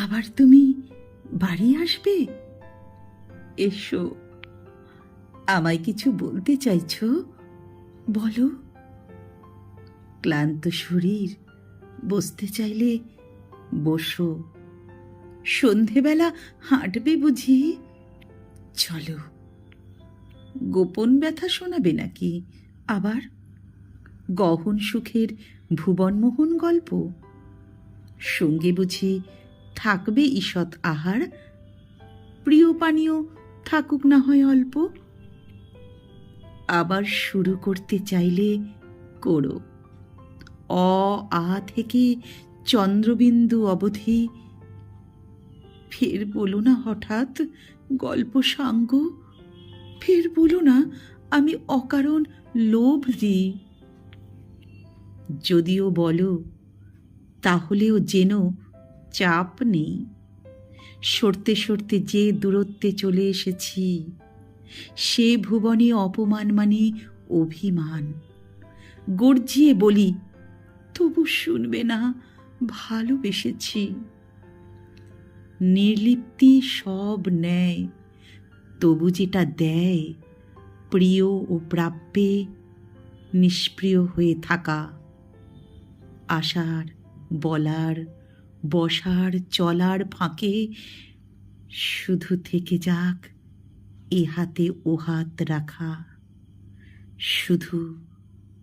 আবার তুমি বাড়ি আসবে? এসো, আমায় কিছু বলতে চাইছো? বলো। ক্লান্ত শরীর, বসতে চাইলে বসো। সন্ধেবেলা হাঁটবে বুঝি? চলো। গোপন ব্যথা শোনাবে নাকি আবার? গহন সুখের ভুবনমোহন গল্প? সঙ্গে বুঝি থাকবে ঈষৎ আহার, প্রিয় পানীয় থাকুক না হয় অল্প? আবার শুরু করতে চাইলে করো। অ আ থেকে চন্দ্রবিন্দু অবধি। ফের বলো না হঠাৎ গল্প সাঙ্গ। ফের বলো না আমি অকারণ লোভ দিই। যদিও বলো, তাহলেও যেন চাপ নেই। সরতে সরতে যে দূরত্বে চলে এসেছি, সে ভুবনে অপমান মানে অভিমান। গর্জিয়ে বলি, তবু শুনবে না ভালোবেসেছি। নির্লিপ্তি সব নেয়, তবু যেটা দেয় প্রিয় ও প্রাপ্যে নিষ্প্রিয় হয়ে থাকা। আসার, বলার, বসার, চলার ফাঁকে শুধু থেকে যাক এ হাতে ও হাত রাখা। শুধু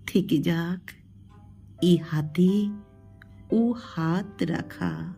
থেকে যাক এ হাতে ও হাত রাখা।